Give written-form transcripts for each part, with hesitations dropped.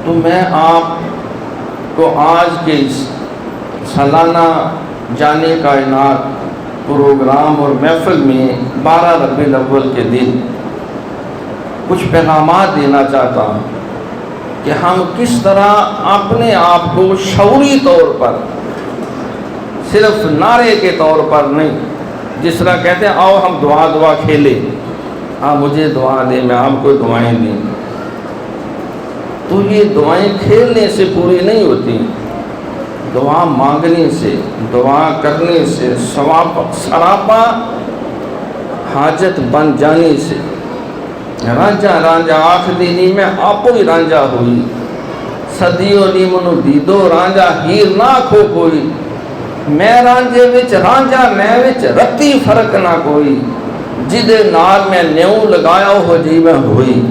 تو میں آپ کو آج کے اس سالانہ جانے کائنات پروگرام اور محفل میں 12 ربیع الاول کے دن کچھ پیغامات دینا چاہتا ہوں کہ ہم کس طرح اپنے آپ کو شعوری طور پر، صرف نعرے کے طور پر نہیں، جس طرح کہتے ہیں آؤ ہم دعا کھیلیں، ہاں مجھے دعا دیں میں آپ کو دعائیں دیں، تو یہ دعائیں کھیلنے سے پوری نہیں ہوتی، دعا مانگنے سے، دعا کرنے سے، سراپا حاجت بن جانے سے۔ رانجا رانجا آخ دینی میں آپو ہی رانجا ہوئی، صدیوں نی منو دیدو رانجا ہیر نہ کھو کوئی، میں رانجے وچ رانجا میں وچ رتی فرق نہ کوئی، جدے نال میں نیوں لگایا ہو جی میں ہوئی۔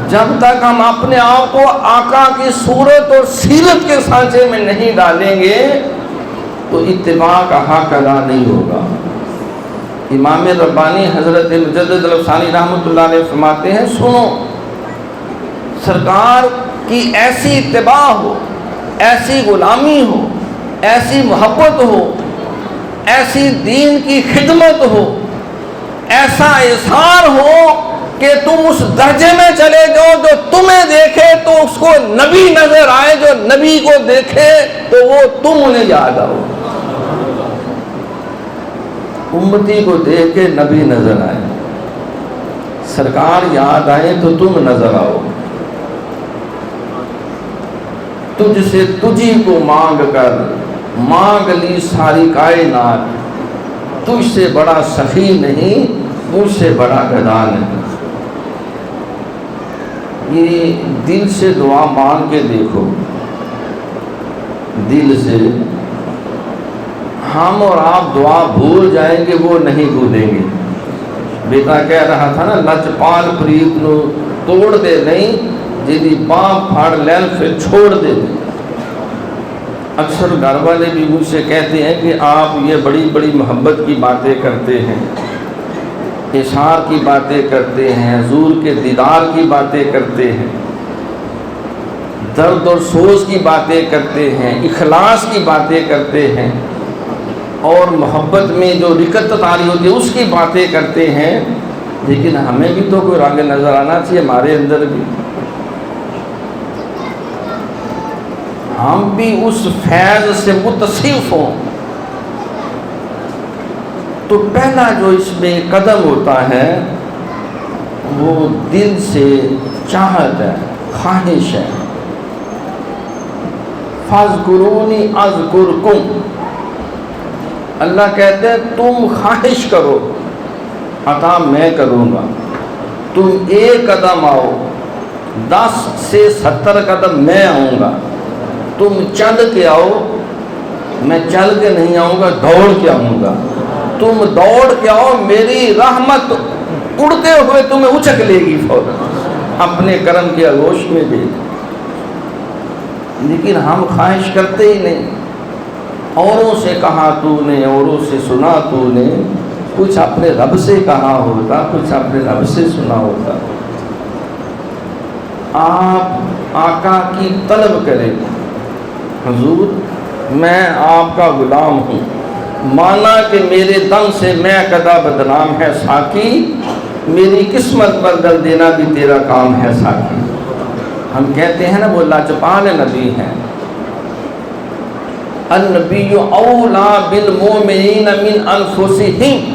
جب تک ہم اپنے آپ کو آقا کی صورت اور سیرت کے سانچے میں نہیں ڈالیں گے تو اتباع کا حق ادا نہیں ہوگا۔ امام ربانی حضرت مجدد الافسانی رحمۃ اللہ علیہ فرماتے ہیں، سنو، سرکار کی ایسی اتباع ہو، ایسی غلامی ہو، ایسی محبت ہو، ایسی دین کی خدمت ہو، ایسا اظہار ہو کہ تم اس درجے میں چلے جاؤ جو تمہیں دیکھے تو اس کو نبی نظر آئے، جو نبی کو دیکھے تو وہ تم انہیں یاد آؤ۔ امتی کو دیکھ کے نبی نظر آئے، سرکار یاد آئے تو تم نظر آؤ۔ تجھ سے تجھی کو مانگ کر مانگ لی ساری کائنات، تجھ سے بڑا سخی نہیں، مجھ سے بڑا گدا نہیں۔ یہ دل سے دعا مانگ کے دیکھو، دل سے۔ ہم اور آپ دعا بھول جائیں گے، وہ نہیں بھولیں گے۔ بیٹا کہہ رہا تھا نا، لچپال پریت نو توڑ دے نہیں، جیدی باں پھاڑ لین پھر چھوڑ دے۔ اکثر گھر والے بھی مجھ سے کہتے ہیں کہ آپ یہ بڑی بڑی محبت کی باتیں کرتے ہیں، اشعار کی باتیں کرتے ہیں، حضور کے دیدار کی باتیں کرتے ہیں، درد اور سوز کی باتیں کرتے ہیں، اخلاص کی باتیں کرتے ہیں، اور محبت میں جو رکت آ رہی ہوتی ہے اس کی باتیں کرتے ہیں، لیکن ہمیں بھی تو کوئی رنگ نظر آنا چاہیے، ہمارے اندر بھی ہم بھی اس فیض سے متصف ہوں۔ تو پہلا جو اس میں قدم ہوتا ہے وہ دل سے چاہت ہے، خواہش ہے۔ فاذکرونی اذکرکم، اللہ کہتے ہیں تم خواہش کرو، عطا میں کروں گا۔ تم ایک قدم آؤ، 10 سے 70 قدم میں آؤں گا۔ تم چل کے آؤ، میں چل کے نہیں آؤں گا، دوڑ کے آؤں گا۔ تم دوڑ کے آؤ، میری رحمت اڑتے ہوئے تمہیں اچک لے گی فوراً اپنے کرم کے آغوش میں بھی۔ لیکن ہم خواہش کرتے ہی نہیں۔ اوروں سے کہا تو نے، اوروں سے سنا تو نے، کچھ اپنے رب سے کہا ہوتا، کچھ اپنے رب سے سنا ہوتا۔ آپ آقا کی طلب کریں، حضور میں آپ کا غلام ہوں، مانا کہ میرے دم سے میں قدا بدنام ہے ساقی، میری قسمت پر دل دینا بھی تیرا کام ہے ساقی۔ ہم کہتے ہیں نا وہ لاجپال نبی ہیں، النبی اولا بالمومنین من انفسہم،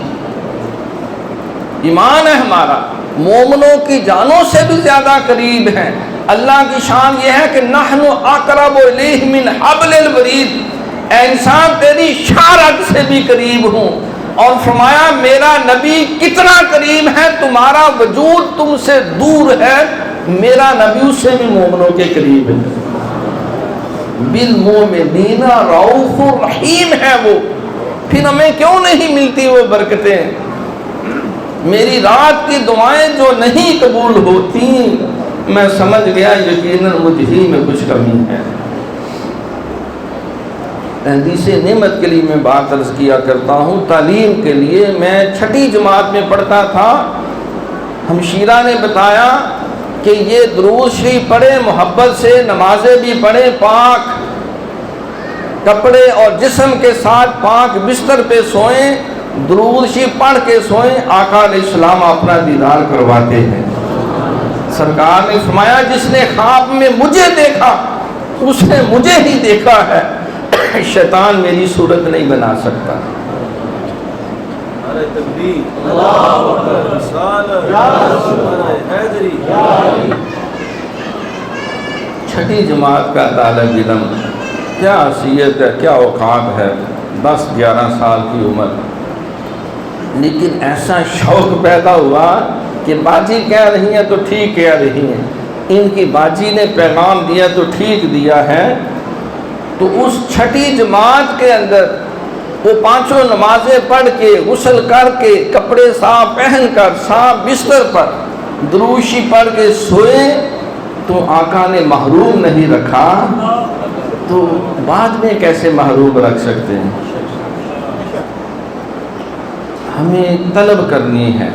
ایمان ہے ہمارا مومنوں کی جانوں سے بھی زیادہ قریب ہیں۔ اللہ کی شان یہ ہے کہ نحن اقرب الیہ من حبل الورید، اے انسان تیری شارک سے بھی قریب ہوں۔ اور فرمایا میرا نبی کتنا قریب ہے، تمہارا وجود تم سے دور ہے، میرا نبی اس سے بھی مومنوں کے قریب ہے۔ بالمومنین رؤوف رحیم ہے وہ، پھر ہمیں کیوں نہیں ملتی وہ برکتیں؟ میری رات کی دعائیں جو نہیں قبول ہوتی، میں سمجھ گیا یقیناً مجھ ہی میں کچھ کمی ہے۔ حدیث نعمت کے لیے میں بات عرض کیا کرتا ہوں، تعلیم کے لیے میں 6ٹھی جماعت میں پڑھتا تھا، ہمشیرہ نے بتایا کہ یہ درود شریف پڑھیں محبت سے، نمازیں بھی پڑھیں، پاک کپڑے اور جسم کے ساتھ پاک بستر پہ سوئیں، درود شریف پڑھ کے سوئیں۔ آقا علیہ السلام اپنا دیدار کرواتے ہیں۔ سرکار نے فرمایا جس نے خواب میں مجھے دیکھا اس نے مجھے ہی دیکھا ہے، شیطان میری صورت نہیں بنا سکتا۔ چھٹی جماعت کا طالب علم، کیا حیثیت ہے، کیا اوقات ہے، 10-11 سال کی عمر، لیکن ایسا شوق پیدا ہوا کہ باجی کہہ رہی ہیں تو ٹھیک کہہ رہی ہیں، ان کی باجی نے پیغام دیا تو ٹھیک دیا ہے۔ تو اس چھٹی جماعت کے اندر وہ 5 نمازیں پڑھ کے، غسل کر کے، کپڑے صاف پہن کر، صاف بستر پر درود شریف پڑھ کے سوئے، تو آقا نے محروم نہیں رکھا، تو بعد میں کیسے محروم رکھ سکتے ہیں؟ ہمیں طلب کرنی ہے